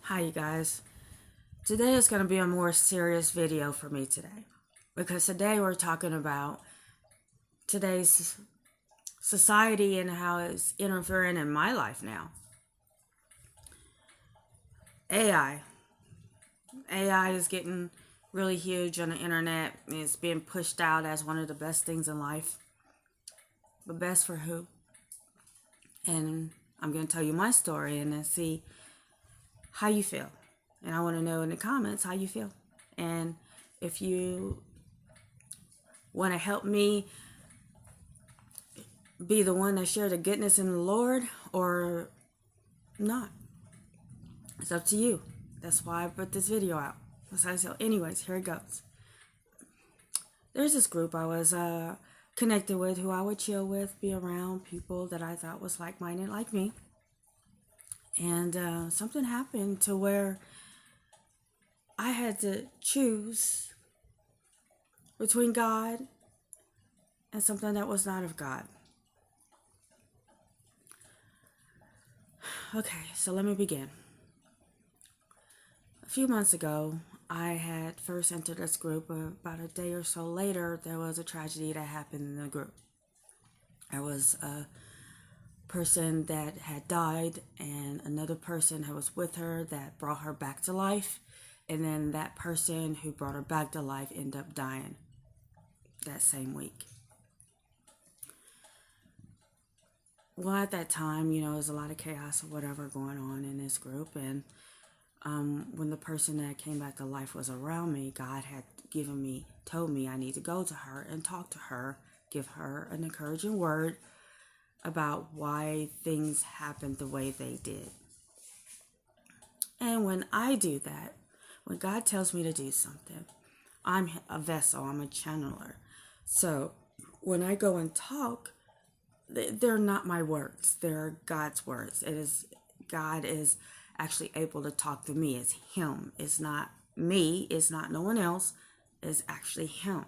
Hi, you guys. Today is going to be a more serious video for me today because today we're talking about today's society and how it's interfering in my life now. AI. AI is getting really huge on the internet. It's being pushed out as one of the best things in life. But best for who? And I'm going to tell you my story and then see how you feel. And I want to know in the comments how you feel. And if you want to help me be the one that share the goodness in the Lord or not, it's up to you. That's why I put this video out. So anyways, here it goes. There's this group I was connected with who I would chill with, be around people that I thought was like-minded like me. And something happened to where I had to choose between God and something that was not of God. Okay, so let me begin. A few months ago, I had first entered this group. About a day or so later, there was a tragedy that happened in the group. There was a person that had died and another person who was with her that brought her back to life. And then that person who brought her back to life ended up dying that same week. Well, at that time, there was a lot of chaos or whatever going on in this group. And when the person that came back to life was around me, God had told me I need to go to her and talk to her, give her an encouraging word about why things happened the way they did. And when I do that, when God tells me to do something, I'm a vessel, I'm a channeler. So when I go and talk, they're not my words, they're God's words. God is actually able to talk to me. It's Him. It's not me. It's not no one else. It's actually Him.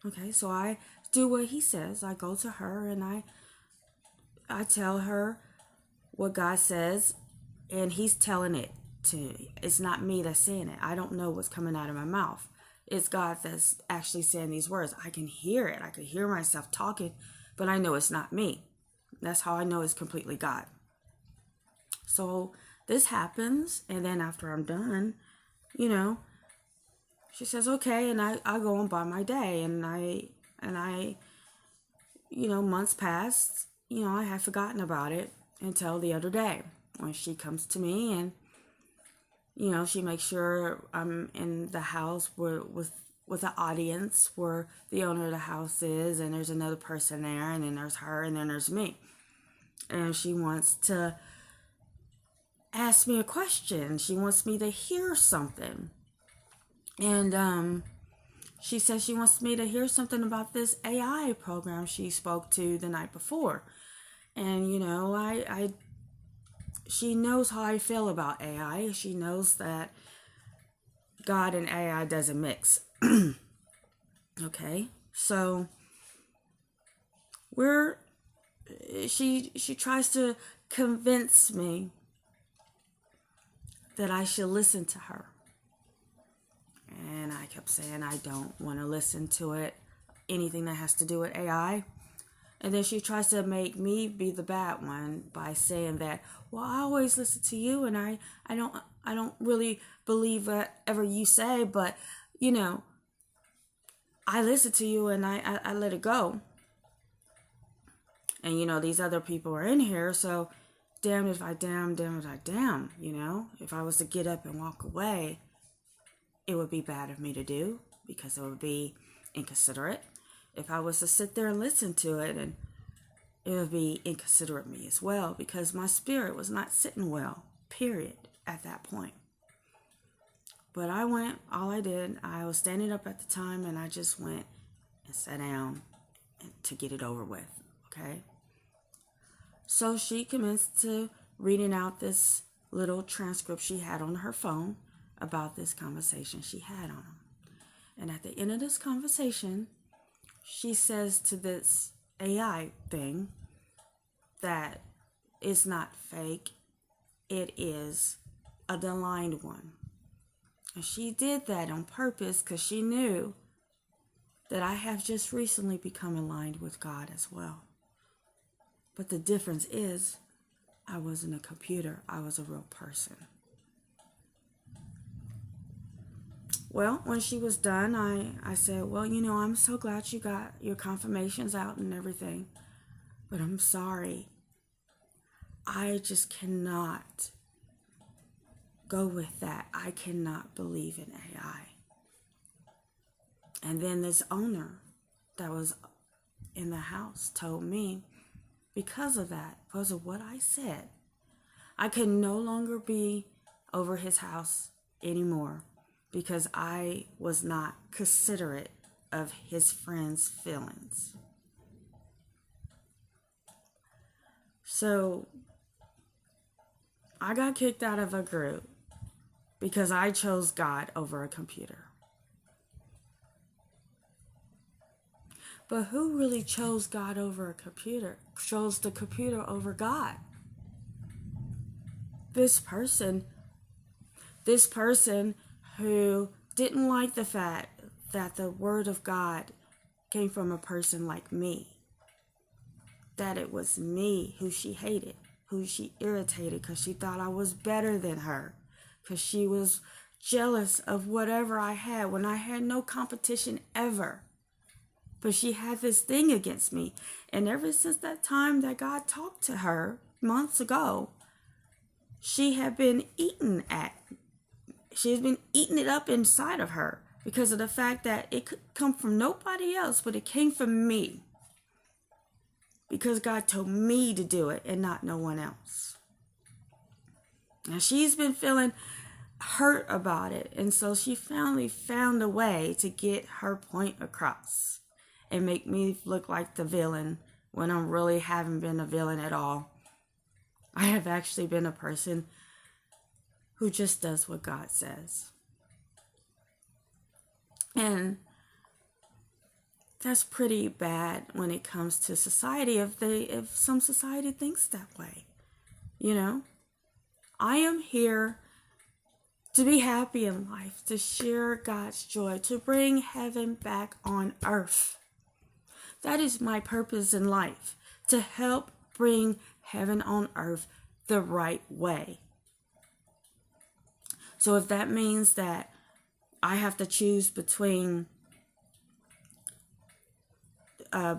Okay, so I do what He says. I go to her and I tell her what God says, and He's telling it to me. It's not me that's saying it. I don't know what's coming out of my mouth. It's God that's actually saying these words. I can hear it. I can hear myself talking, but I know it's not me. That's how I know it's completely God. So this happens, and then after I'm done, she says, okay, and I go on by my day, and I months passed, I had forgotten about it until the other day when she comes to me and, she makes sure I'm in the house with the audience where the owner of the house is, and there's another person there, and then there's her, and then there's me. And she wants to ask me a question. She wants me to hear something. And she says she wants me to hear something about this AI program she spoke to the night before. And, she knows how I feel about AI. She knows that God and AI doesn't mix. Okay, so she tries to convince me that I should listen to her. And I kept saying I don't want to listen to it, anything that has to do with AI. And then she tries to make me be the bad one by saying that, well, I always listen to you, and I don't really believe whatever you say, but I listen to you and I let it go. And these other people are in here, so damned if I damn, damned if I damn. If I was to get up and walk away, it would be bad of me to do because it would be inconsiderate. If I was to sit there and listen to it, and it would be inconsiderate of me as well, because my spirit was not sitting well, period, at that point. But I was standing up at the time, and I just went and sat down to get it over with, okay? So she commenced to reading out this little transcript she had on her phone about this conversation she had on him. And at the end of this conversation, she says to this AI thing that it's not fake, it is an aligned one. And she did that on purpose because she knew that I have just recently become aligned with God as well. But the difference is, I wasn't a computer. I was a real person. Well, when she was done, I said, well, I'm so glad you got your confirmations out and everything. But I'm sorry. I just cannot go with that. I cannot believe in AI. And then this owner that was in the house told me, because of that, because of what I said, I could no longer be over his house anymore because I was not considerate of his friend's feelings. So I got kicked out of a group because I chose God over a computer. But who really chose God over a computer? Chose the computer over God? This person who didn't like the fact that the word of God came from a person like me. That it was me who she hated, who she irritated because she thought I was better than her, because she was jealous of whatever I had when I had no competition ever. But she had this thing against me. And ever since that time that God talked to her months ago, she had been eaten at. She's been eating it up inside of her because of the fact that it could come from nobody else, but it came from me. Because God told me to do it and not no one else. Now she's been feeling hurt about it. And so she finally found a way to get her point across and make me look like the villain when I really haven't been a villain at all. I have actually been a person who just does what God says. And that's pretty bad when it comes to society if some society thinks that way. I am here to be happy in life, to share God's joy, to bring heaven back on earth. That is my purpose in life, to help bring heaven on earth the right way. So if that means that I have to choose between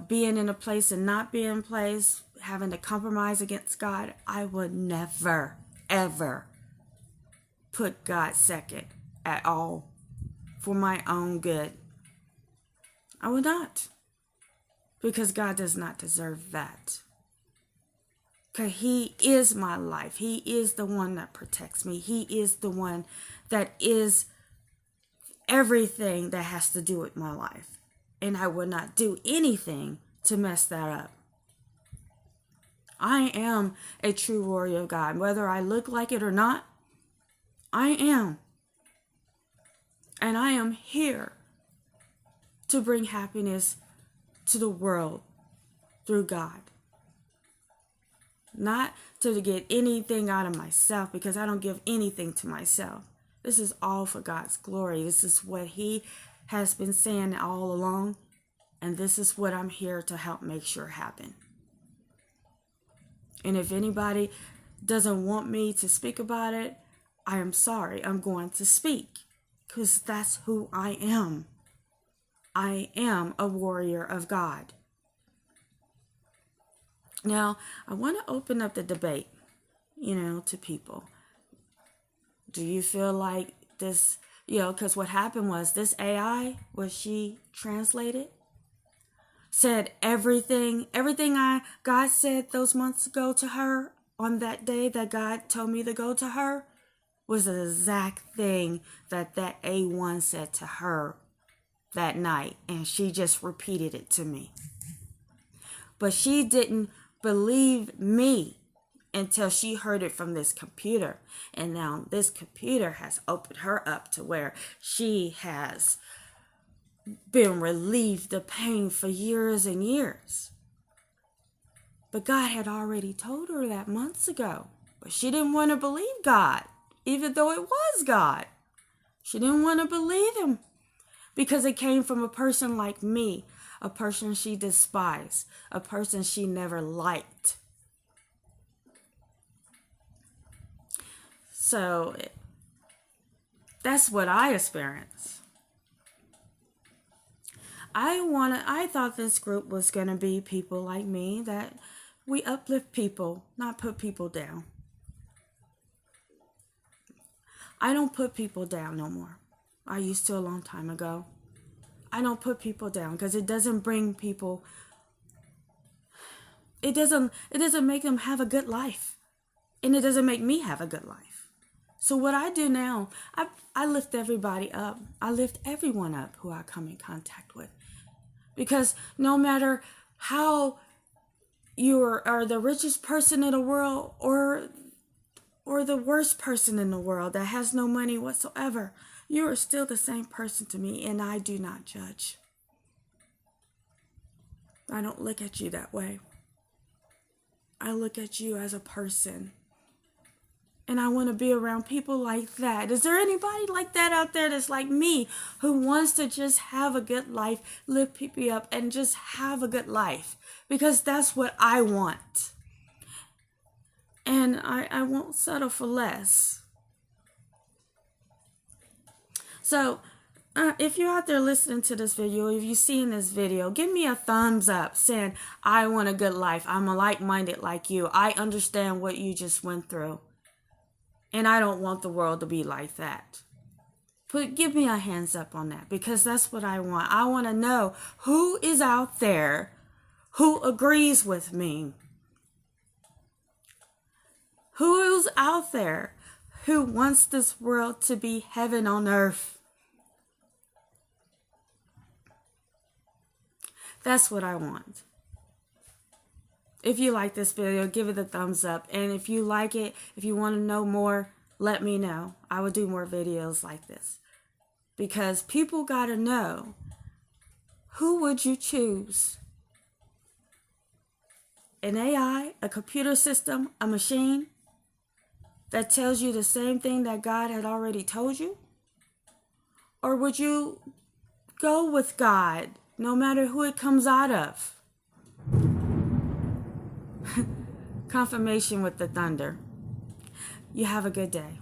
being in a place and not being in a place, having to compromise against God, I would never, ever put God second at all for my own good. I would not. Because God does not deserve that. Because He is my life. He is the one that protects me. He is the one that is everything that has to do with my life. And I would not do anything to mess that up. I am a true warrior of God. Whether I look like it or not, I am. And I am here to bring happiness to the world through God. Not to get anything out of myself, because I don't give anything to myself. This is all for God's glory. This is what He has been saying all along, and this is what I'm here to help make sure happen. And if anybody doesn't want me to speak about it, I am sorry. I'm going to speak, because that's who I am. I am a warrior of God. Now, I want to open up the debate, to people. Do you feel like this, because what happened was this AI, was she translated, said everything God said those months ago to her on that day that God told me to go to her was the exact thing that A1 said to her that night, and she just repeated it to me. But she didn't believe me until she heard it from this computer. And now this computer has opened her up to where she has been relieved of pain for years and years. But God had already told her that months ago. But she didn't want to believe God. even though it was God. She didn't want to believe him because it came from a person like me, a person she despised, a person she never liked. So that's what I experienced. I thought this group was going to be people like me, that we uplift people, not put people down. I don't put people down no more. I used to a long time ago. I don't put people down because it doesn't bring people, it doesn't make them have a good life. And it doesn't make me have a good life. So what I do now, I lift everybody up. I lift everyone up who I come in contact with. Because no matter how you are the richest person in the world or the worst person in the world that has no money whatsoever, you are still the same person to me, and I do not judge. I don't look at you that way. I look at you as a person. And I want to be around people like that. Is there anybody like that out there that's like me, who wants to just have a good life, lift people up, and just have a good life? Because that's what I want. And I won't settle for less. So, if you're out there listening to this video, if you've seen this video, give me a thumbs up saying, I want a good life. I'm a like-minded like you. I understand what you just went through. And I don't want the world to be like that. But give me a hands up on that, because that's what I want. I want to know who is out there who agrees with me. Who is out there who wants this world to be heaven on earth? That's what I want. If you like this video, give it a thumbs up. And if you like it, if you want to know more, let me know. I will do more videos like this. Because people got to know, who would you choose? An AI, a computer system, a machine that tells you the same thing that God had already told you? Or would you go with God, no matter who it comes out of? Confirmation with the thunder. You have a good day.